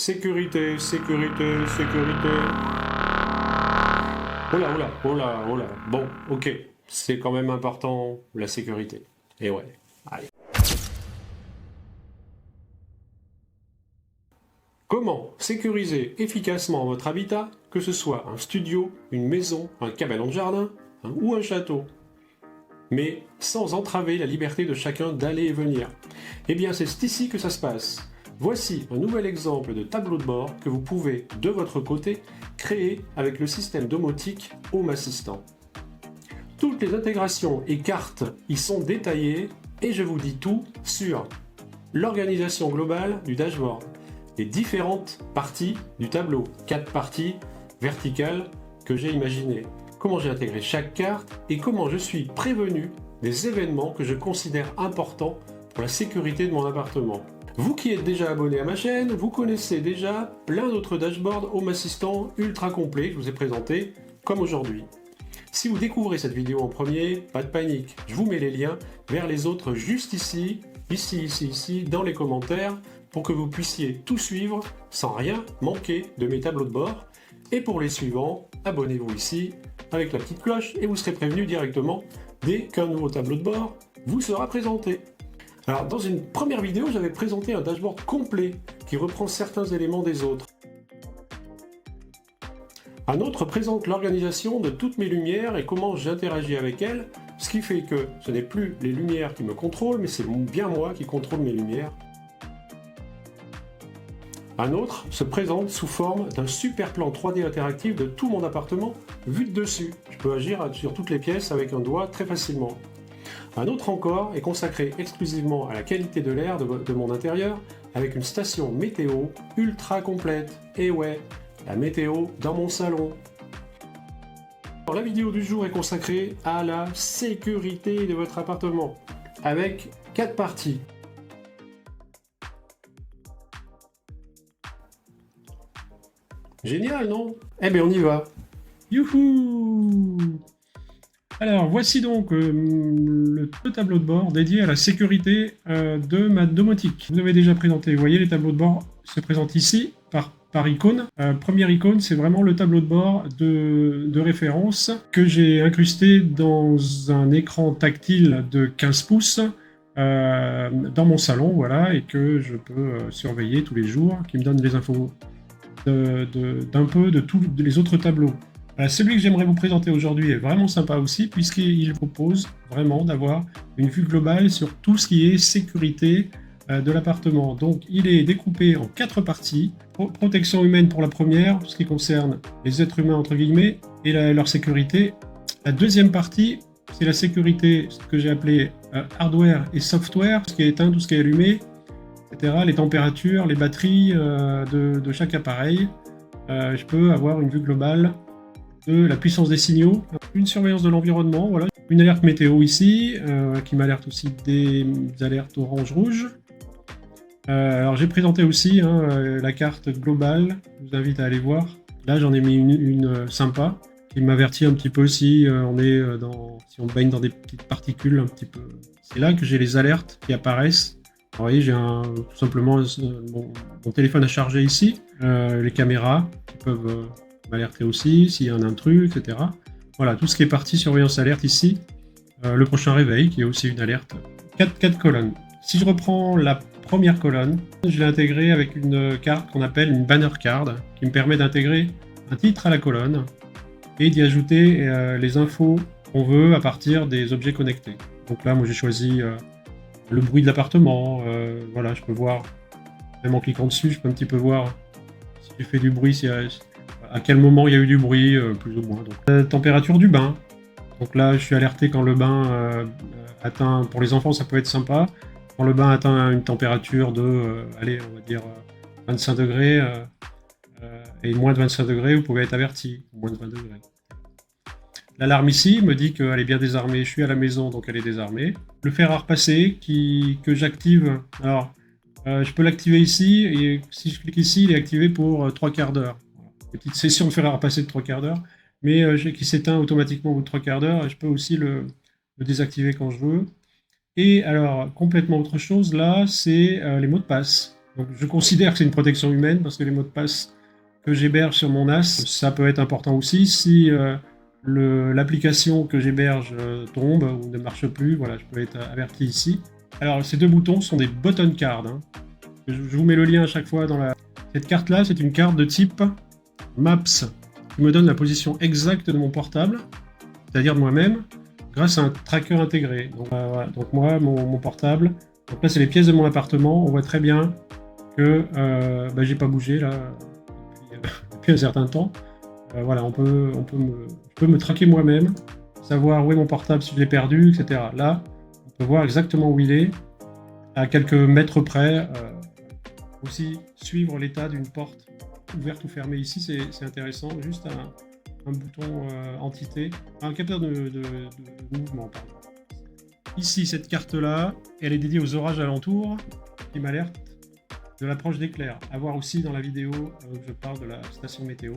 Sécurité, sécurité, sécurité. Oh là, oh là, oh là, oh là. Bon, ok. C'est quand même important, la sécurité. Et ouais, allez. Comment sécuriser efficacement votre habitat, que ce soit un studio, une maison, un cabanon de jardin ou un château, mais sans entraver la liberté de chacun d'aller et venir? Eh bien, c'est ici que ça se passe. Voici un nouvel exemple de tableau de bord que vous pouvez, de votre côté, créer avec le système domotique Home Assistant. Toutes les intégrations et cartes y sont détaillées et je vous dis tout sur l'organisation globale du dashboard, les différentes parties du tableau, 4 parties verticales que j'ai imaginées, comment j'ai intégré chaque carte et comment je suis prévenu des événements que je considère importants pour la sécurité de mon appartement. Vous qui êtes déjà abonné à ma chaîne, vous connaissez déjà plein d'autres dashboards Home Assistant ultra complets que je vous ai présentés, comme aujourd'hui. Si vous découvrez cette vidéo en premier, pas de panique, je vous mets les liens vers les autres juste ici, ici, dans les commentaires, pour que vous puissiez tout suivre sans rien manquer de mes tableaux de bord. Et pour les suivants, abonnez-vous ici avec la petite cloche et vous serez prévenu directement dès qu'un nouveau tableau de bord vous sera présenté. Alors, dans une première vidéo, j'avais présenté un dashboard complet qui reprend certains éléments des autres. Un autre présente l'organisation de toutes mes lumières et comment j'interagis avec elles, ce qui fait que ce n'est plus les lumières qui me contrôlent, mais c'est bien moi qui contrôle mes lumières. Un autre se présente sous forme d'un super plan 3D interactif de tout mon appartement vu de dessus. Je peux agir sur toutes les pièces avec un doigt très facilement. Un autre encore est consacré exclusivement à la qualité de l'air de mon intérieur avec une station météo ultra complète. Et ouais, la météo dans mon salon. Alors, la vidéo du jour est consacrée à la sécurité de votre appartement avec 4 parties. Génial, non? Eh bien, on y va. Youhou! Alors, voici donc le tableau de bord dédié à la sécurité de ma domotique. Vous avez déjà présenté, vous voyez, les tableaux de bord se présentent ici par icône. Première icône, c'est vraiment le tableau de bord de référence que j'ai incrusté dans un écran tactile de 15 pouces dans mon salon, voilà, et que je peux surveiller tous les jours, qui me donne des infos d'un peu de tous les autres tableaux. Celui que j'aimerais vous présenter aujourd'hui est vraiment sympa aussi, puisqu'il propose vraiment d'avoir une vue globale sur tout ce qui est sécurité de l'appartement. Donc il est découpé en 4 parties. Protection humaine pour la première, tout ce qui concerne les êtres humains entre guillemets, et leur sécurité. La deuxième partie, c'est la sécurité, ce que j'ai appelé hardware et software, tout ce qui est éteint, tout ce qui est allumé, etc. Les températures, les batteries de chaque appareil. Je peux avoir une vue globale de la puissance des signaux, une surveillance de l'environnement, voilà. Une alerte météo ici, qui m'alerte aussi des alertes orange-rouge. Alors j'ai présenté aussi la carte globale, je vous invite à aller voir. Là j'en ai mis une sympa, qui m'avertit un petit peu si si on baigne dans des petites particules un petit peu. C'est là que j'ai les alertes qui apparaissent. Alors, vous voyez, j'ai tout simplement mon téléphone à charger ici, les caméras qui peuvent m'alerter aussi s'il y a un intrus, etc. Voilà, tout ce qui est partie surveillance alerte ici. Le prochain réveil qui est aussi une alerte. 4 colonnes. Si je reprends la première colonne, je l'ai intégrée avec une carte qu'on appelle une banner card qui me permet d'intégrer un titre à la colonne et d'y ajouter les infos qu'on veut à partir des objets connectés. Donc là, moi j'ai choisi le bruit de l'appartement. Voilà, je peux voir, même en cliquant dessus, je peux un petit peu voir si j'ai fait du bruit, à quel moment il y a eu du bruit, plus ou moins. Donc, la température du bain. Donc là, je suis alerté quand le bain atteint, pour les enfants, ça peut être sympa. Quand le bain atteint une température de, allez, on va dire 25 degrés, et moins de 25 degrés, vous pouvez être averti, moins de 20 degrés. L'alarme ici me dit qu'elle est bien désarmée, je suis à la maison, donc elle est désarmée. Le fer à repasser que j'active, alors je peux l'activer ici, et si je clique ici, il est activé pour 3 quarts d'heure. Une petite session de fer à repasser de 3 quarts d'heure, mais qui s'éteint automatiquement au bout de 3 quarts d'heure, et je peux aussi le désactiver quand je veux. Et alors, complètement autre chose, là, c'est les mots de passe. Donc je considère que c'est une protection humaine parce que les mots de passe que j'héberge sur mon NAS, ça peut être important aussi. Si l'application que j'héberge tombe ou ne marche plus, voilà, je peux être averti ici. Alors ces deux boutons sont des button cards. Hein. Je vous mets le lien à chaque fois dans la... Cette carte-là, c'est une carte de type Maps qui me donne la position exacte de mon portable, c'est-à-dire de moi-même, grâce à un tracker intégré. Donc, voilà. Donc moi, mon portable, donc là c'est les pièces de mon appartement, on voit très bien que j'ai pas bougé là depuis un certain temps. Voilà, je peux me traquer moi-même, savoir où est mon portable si je l'ai perdu, etc. Là, on peut voir exactement où il est, à quelques mètres près. Aussi, suivre l'état d'une porte ouverte ou fermée. Ici, c'est intéressant, juste un bouton entité, un capteur de mouvement, pardon. Ici, cette carte-là, elle est dédiée aux orages alentours, qui m'alerte de l'approche d'éclairs. À voir aussi dans la vidéo où je parle de la station météo.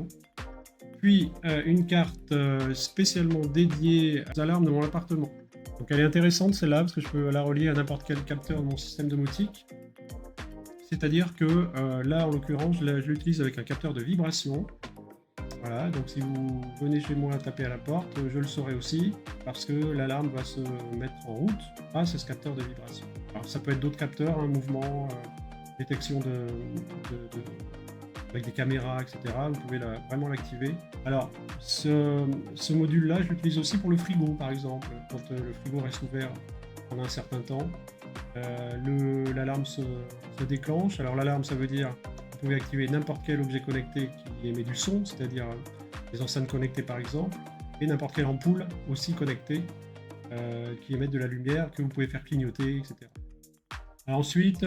Puis, une carte spécialement dédiée aux alarmes de mon appartement. Donc elle est intéressante celle-là, parce que je peux la relier à n'importe quel capteur de mon système domotique. C'est-à-dire que là, en l'occurrence, je l'utilise avec un capteur de vibration. Voilà, donc si vous venez chez moi taper à la porte, je le saurai aussi, parce que l'alarme va se mettre en route grâce à ce capteur de vibration. Alors ça peut être d'autres capteurs, mouvement, détection avec des caméras, etc. Vous pouvez vraiment l'activer. Alors, ce module-là, je l'utilise aussi pour le frigo, par exemple, quand le frigo reste ouvert pendant un certain temps. L'alarme se déclenche. Alors l'alarme, ça veut dire que vous pouvez activer n'importe quel objet connecté qui émet du son, c'est-à-dire les enceintes connectées par exemple, et n'importe quelle ampoule aussi connectée qui émettent de la lumière que vous pouvez faire clignoter, etc. Alors ensuite,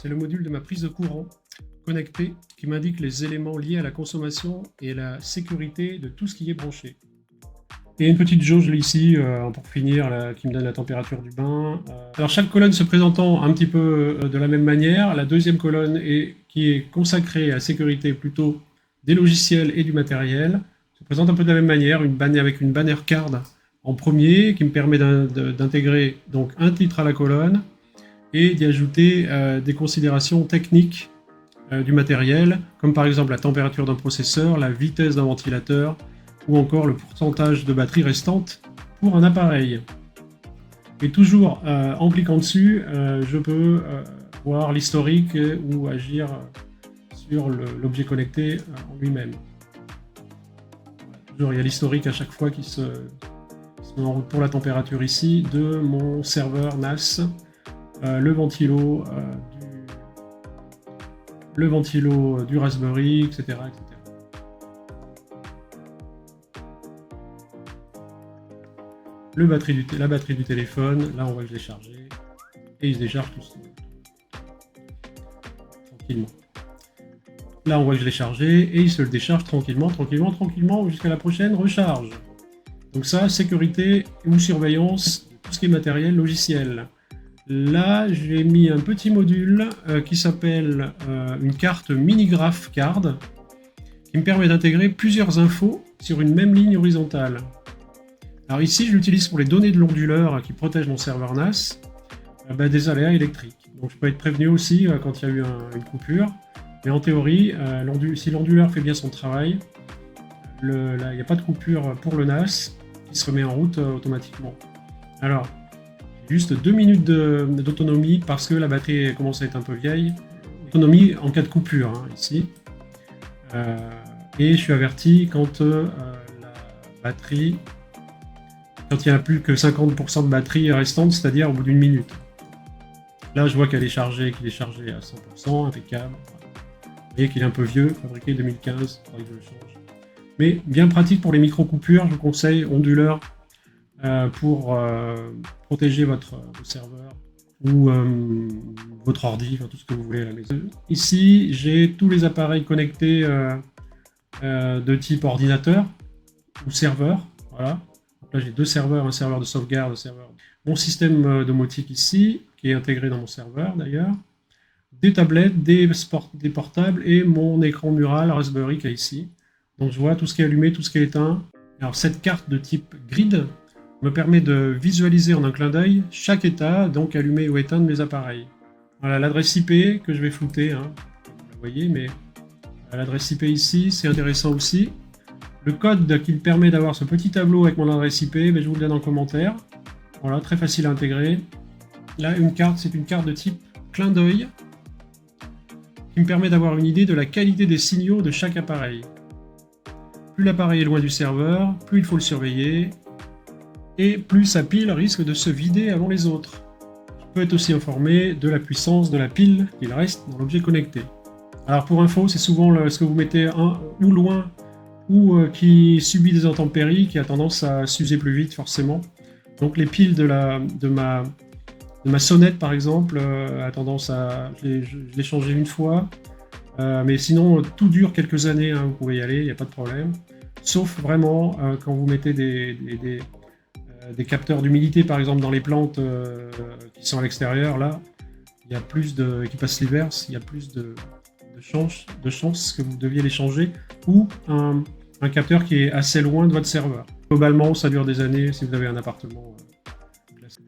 c'est le module de ma prise de courant connectée qui m'indique les éléments liés à la consommation et la sécurité de tout ce qui est branché. Et une petite jauge là, ici, pour finir, là, qui me donne la température du bain. Alors chaque colonne se présentant un petit peu de la même manière, la deuxième colonne qui est consacrée à la sécurité plutôt des logiciels et du matériel, se présente un peu de la même manière, avec une banner card en premier, qui me permet d'intégrer donc un titre à la colonne et d'y ajouter des considérations techniques du matériel, comme par exemple la température d'un processeur, la vitesse d'un ventilateur, ou encore le pourcentage de batterie restante pour un appareil. Et toujours en cliquant dessus, je peux voir l'historique ou agir sur l'objet connecté en lui-même. Toujours, il y a l'historique à chaque fois qui se met en route pour la température ici de mon serveur NAS, le ventilo du Raspberry, etc. etc. La batterie du téléphone, là on voit que je l'ai chargé, et il se décharge tout seul. Tranquillement. Là on voit que je l'ai chargé, et il se le décharge tranquillement, jusqu'à la prochaine recharge. Donc ça, sécurité ou surveillance, tout ce qui est matériel, logiciel. Là, j'ai mis un petit module qui s'appelle une carte mini-graph card, qui me permet d'intégrer plusieurs infos sur une même ligne horizontale. Alors ici, je l'utilise pour les données de l'onduleur qui protègent mon serveur NAS des aléas électriques. Donc je peux être prévenu aussi quand il y a eu une coupure. Mais en théorie, si l'onduleur fait bien son travail, il n'y a pas de coupure pour le NAS qui se remet en route automatiquement. Alors, juste 2 minutes d'autonomie parce que la batterie commence à être un peu vieille. Autonomie en cas de coupure, ici. Et je suis averti quand la batterie... Quand il n'y a plus que 50% de batterie restante, c'est-à-dire au bout d'une minute. Là, je vois qu'il est chargé à 100%, impeccable. Vous voyez qu'il est un peu vieux, fabriqué 2015, il faudrait que je le change. Mais bien pratique pour les micro-coupures, je vous conseille onduleur pour protéger votre serveur ou votre ordi, tout ce que vous voulez à la maison. Ici, j'ai tous les appareils connectés de type ordinateur ou serveur, voilà. Là, j'ai deux serveurs, un serveur de sauvegarde, un serveur. Mon système domotique ici, qui est intégré dans mon serveur d'ailleurs, des tablettes, des portables et mon écran mural Raspberry qui est ici. Donc je vois tout ce qui est allumé, tout ce qui est éteint. Alors cette carte de type grid me permet de visualiser en un clin d'œil chaque état, donc allumé ou éteint de mes appareils. Voilà l'adresse IP que je vais flouter, hein, vous la voyez, mais l'adresse IP ici, c'est intéressant aussi. Le code qui me permet d'avoir ce petit tableau avec mon adresse IP, ben, je vous le donne en commentaire. Voilà, très facile à intégrer. Là, une carte, c'est une carte de type clin d'œil qui me permet d'avoir une idée de la qualité des signaux de chaque appareil. Plus l'appareil est loin du serveur, plus il faut le surveiller, et plus sa pile risque de se vider avant les autres. Je peux être aussi informé de la puissance de la pile qu'il reste dans l'objet connecté. Alors pour info, c'est souvent ce que vous mettez ou loin ou qui subit des intempéries, qui a tendance à s'user plus vite forcément. Donc les piles de ma sonnette par exemple a tendance à... Je l'ai changé une fois, mais sinon tout dure quelques années, hein, vous pouvez y aller, il n'y a pas de problème. Sauf vraiment quand vous mettez des capteurs d'humidité par exemple dans les plantes qui sont à l'extérieur, là, il y a plus qui passent l'hiver, il y a plus de chances que vous deviez les changer, ou un capteur qui est assez loin de votre serveur. Globalement, ça dure des années si vous avez un appartement.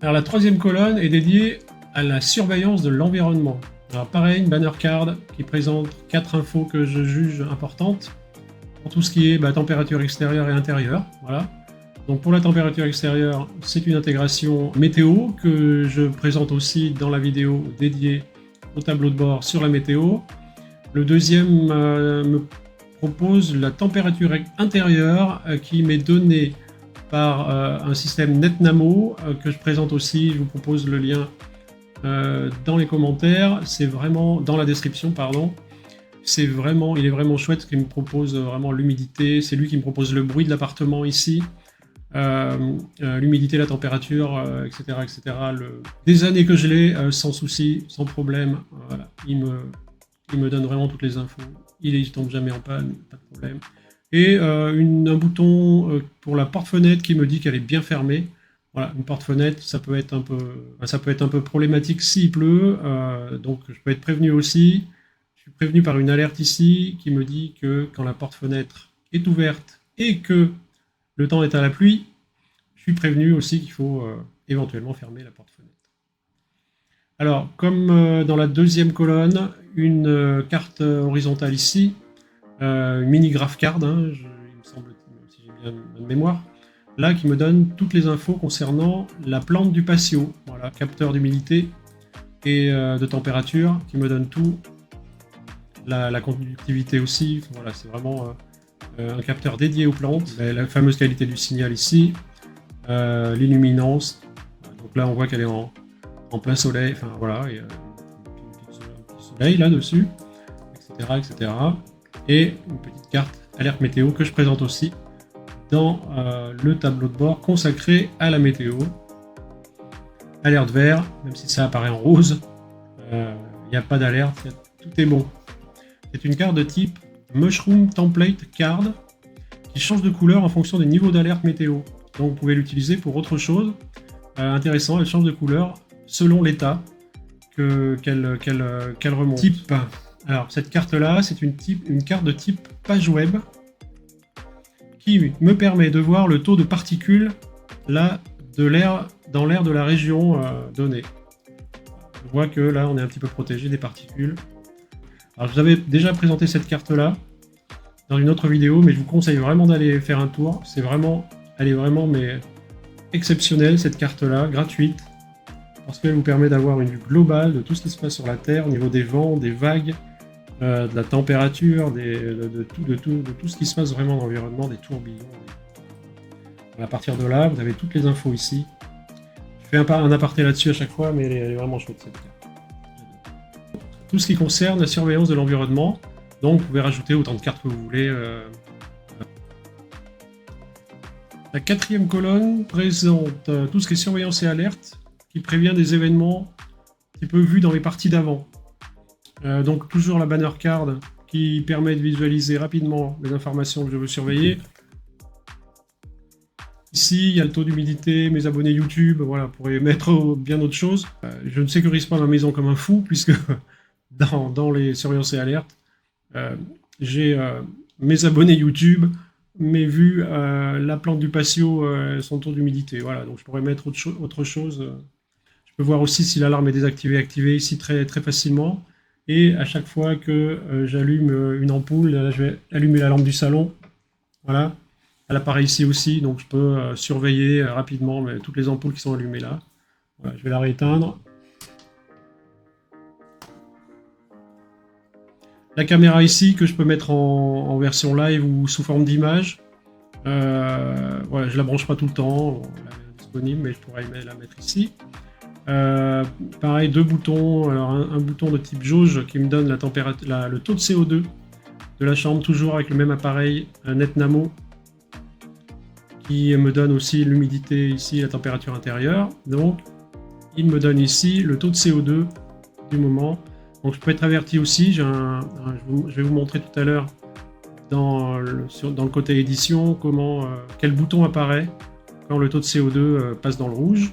Alors la troisième colonne est dédiée à la surveillance de l'environnement. Alors pareil, une banner card qui présente 4 infos que je juge importantes pour tout ce qui est température extérieure et intérieure. Voilà. Donc pour la température extérieure, c'est une intégration météo que je présente aussi dans la vidéo dédiée au tableau de bord sur la météo. Le deuxième me propose la température intérieure qui m'est donnée par un système NetNamo que je présente aussi. Je vous propose le lien dans les commentaires. C'est vraiment dans la description, pardon. Il est vraiment chouette parce qu'il me propose vraiment l'humidité. C'est lui qui me propose le bruit de l'appartement ici. L'humidité, la température, etc. etc. Des années que je l'ai, sans souci, sans problème. Voilà. Il me donne vraiment toutes les infos. Il tombe jamais en panne, pas de problème. Et un bouton pour la porte-fenêtre qui me dit qu'elle est bien fermée. Voilà, une porte-fenêtre, ça peut être un peu problématique s'il pleut, donc je peux être prévenu aussi. Je suis prévenu par une alerte ici qui me dit que quand la porte-fenêtre est ouverte et que le temps est à la pluie, je suis prévenu aussi qu'il faut éventuellement fermer la porte-fenêtre. Alors, comme dans la deuxième colonne, une carte horizontale ici, une mini graph card, hein, il me semble, si j'ai bien bonne mémoire, là qui me donne toutes les infos concernant la plante du patio, voilà, capteur d'humidité et de température, qui me donne tout, la conductivité aussi, voilà, c'est vraiment un capteur dédié aux plantes, la fameuse qualité du signal ici, l'illuminance, donc là on voit qu'elle est en plein soleil, enfin voilà, et un petit soleil là-dessus, etc., etc. Et une petite carte alerte météo que je présente aussi dans le tableau de bord consacré à la météo. Alerte vert, même si ça apparaît en rose, il n'y a pas d'alerte, tout est bon. C'est une carte de type Mushroom Template Card qui change de couleur en fonction des niveaux d'alerte météo. Donc vous pouvez l'utiliser pour autre chose. Intéressant, elle change de couleur selon l'état qu'elle remonte. Type. Alors cette carte-là, c'est une carte de type page web qui me permet de voir le taux de particules là, dans l'air de la région donnée. Je vois que là, on est un petit peu protégé des particules. Alors je vous avais déjà présenté cette carte-là dans une autre vidéo, mais je vous conseille vraiment d'aller faire un tour. Elle est vraiment mais exceptionnelle cette carte-là, gratuite, parce qu'elle vous permet d'avoir une vue globale de tout ce qui se passe sur la Terre, au niveau des vents, des vagues, de la température, de tout ce qui se passe vraiment dans l'environnement, des tourbillons. À partir de là, vous avez toutes les infos ici. Je fais un aparté là-dessus à chaque fois, mais elle est vraiment chouette cette carte. Tout ce qui concerne la surveillance de l'environnement, donc vous pouvez rajouter autant de cartes que vous voulez. La quatrième colonne présente tout ce qui est surveillance et alerte, qui prévient des événements un petit peu vus dans les parties d'avant. Donc toujours la banner card qui permet de visualiser rapidement les informations que je veux surveiller. Ici, il y a le taux d'humidité, mes abonnés YouTube, voilà, vous pourrez mettre bien d'autres choses. Je ne sécurise pas ma maison comme un fou, puisque dans les surveillances et alertes, j'ai mes abonnés YouTube, mes vues, la plante du patio, son taux d'humidité. Voilà, donc je pourrais mettre autre chose. Je peux voir aussi si l'alarme est désactivée, activée ici très, très facilement. Et à chaque fois que j'allume une ampoule, là, je vais allumer la lampe du salon. Voilà. Elle apparaît ici aussi, donc je peux surveiller rapidement toutes les ampoules qui sont allumées là. Voilà, je vais la rééteindre. La caméra ici que je peux mettre en version live ou sous forme d'image. Voilà, je la branche pas tout le temps, elle est disponible, mais je pourrais la mettre ici. Pareil, deux boutons. Alors un bouton de type jauge qui me donne la température, le taux de CO2 de la chambre, toujours avec le même appareil, un NetNamo, qui me donne aussi l'humidité ici, la température intérieure. Donc, il me donne ici le taux de CO2 du moment. Donc, je peux être averti aussi. Je vais vous montrer tout à l'heure dans le côté édition quel bouton apparaît quand le taux de CO2 passe dans le rouge.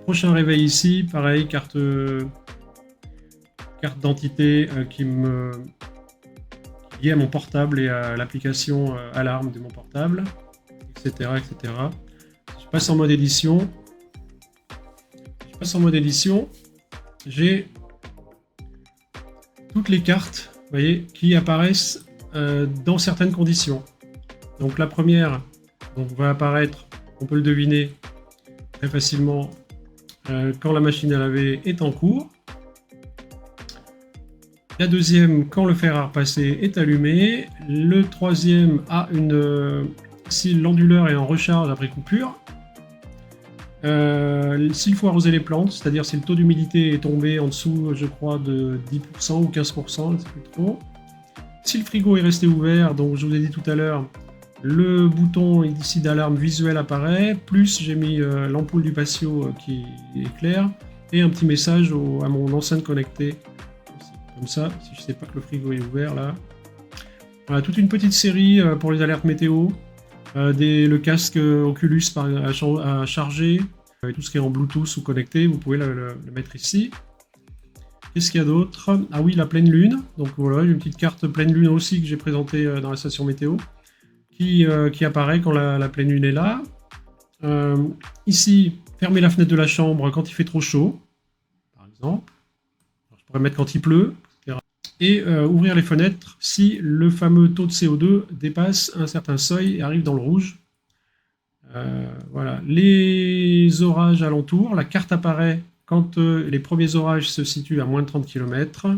Prochain réveil ici, pareil, carte d'identité qui me liée à mon portable et à l'application alarme de mon portable, etc., etc. Je passe en mode édition. J'ai toutes les cartes, vous voyez, qui apparaissent dans certaines conditions. Donc la première va apparaître, on peut le deviner très facilement, quand la machine à laver est en cours. La deuxième, quand le fer à repasser est allumé. Le troisième a si l'onduleur est en recharge après coupure. S'il faut arroser les plantes, c'est-à-dire si le taux d'humidité est tombé en dessous, je crois, de 10% ou 15%, je ne sais plus trop. Si le frigo est resté ouvert, donc je vous ai dit tout à l'heure, le bouton ici d'alarme visuelle apparaît, plus j'ai mis l'ampoule du patio qui éclaire, et un petit message à mon enceinte connectée. Comme ça, si je ne sais pas que le frigo est ouvert là. Voilà, toute une petite série pour les alertes météo. Le casque Oculus à charger, et tout ce qui est en Bluetooth ou connecté, vous pouvez le mettre ici. Qu'est-ce qu'il y a d'autre? Ah oui, la pleine lune. Donc voilà, une petite carte pleine lune aussi que j'ai présentée dans la station météo, qui apparaît quand la pleine lune est là. Ici, fermer la fenêtre de la chambre quand il fait trop chaud, par exemple. Alors, je pourrais mettre quand il pleut, etc. Et ouvrir les fenêtres si le fameux taux de CO2 dépasse un certain seuil et arrive dans le rouge. Voilà. Les orages alentours, la carte apparaît quand les premiers orages se situent à moins de 30 km.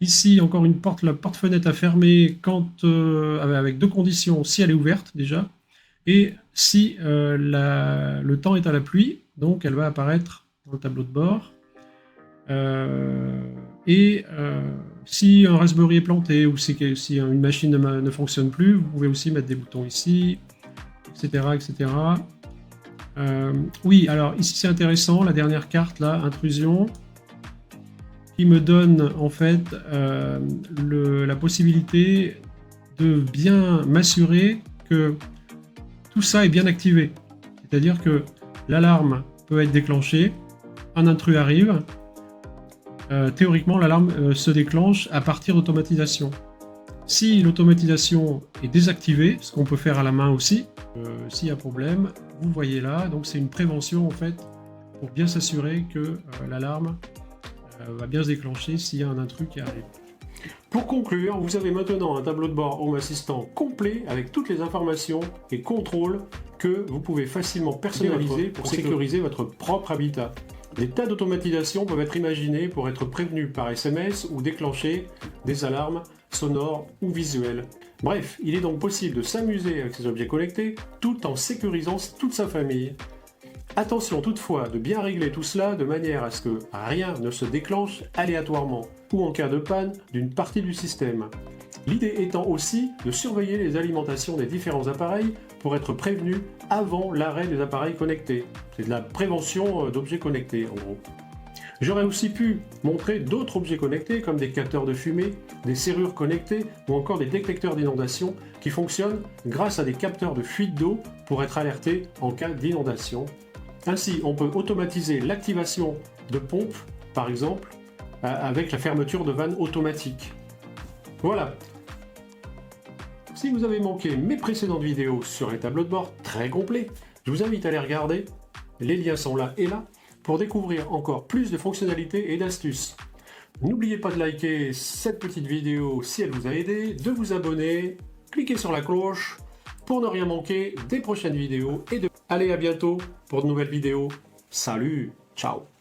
Ici, encore la porte-fenêtre à fermer avec deux conditions, si elle est ouverte déjà, et si le temps est à la pluie, donc elle va apparaître dans le tableau de bord. Si un Raspberry est planté ou si une machine ne fonctionne plus, vous pouvez aussi mettre des boutons ici, etc. etc. Oui, alors ici c'est intéressant, la dernière carte là, intrusion, qui me donne en fait la possibilité de bien m'assurer que tout ça est bien activé. C'est-à-dire que l'alarme peut être déclenchée, un intrus arrive, théoriquement l'alarme se déclenche à partir d'automatisation. Si l'automatisation est désactivée, ce qu'on peut faire à la main aussi, s'il y a problème, vous voyez là, donc c'est une prévention en fait, pour bien s'assurer que l'alarme va bien se déclencher s'il y a un intrus qui arrive. Pour conclure, vous avez maintenant un tableau de bord Home Assistant complet avec toutes les informations et contrôles que vous pouvez facilement personnaliser pour sécuriser votre propre habitat. Des tas d'automatisations peuvent être imaginées pour être prévenues par SMS ou déclencher des alarmes sonores ou visuelles. Bref, il est donc possible de s'amuser avec ces objets connectés tout en sécurisant toute sa famille. Attention toutefois de bien régler tout cela de manière à ce que rien ne se déclenche aléatoirement ou en cas de panne d'une partie du système. L'idée étant aussi de surveiller les alimentations des différents appareils pour être prévenu avant l'arrêt des appareils connectés. C'est de la prévention d'objets connectés en gros. J'aurais aussi pu montrer d'autres objets connectés comme des capteurs de fumée, des serrures connectées ou encore des détecteurs d'inondation qui fonctionnent grâce à des capteurs de fuite d'eau pour être alertés en cas d'inondation. Ainsi, on peut automatiser l'activation de pompes, par exemple, avec la fermeture de vannes automatiques. Voilà. Si vous avez manqué mes précédentes vidéos sur les tableaux de bord très complets, je vous invite à les regarder. Les liens sont là et là. pour découvrir encore plus de fonctionnalités et d'astuces. N'oubliez pas de liker cette petite vidéo si elle vous a aidé, de vous abonner, cliquez sur la cloche pour ne rien manquer des prochaines vidéos. Allez, à bientôt pour de nouvelles vidéos. Salut, ciao.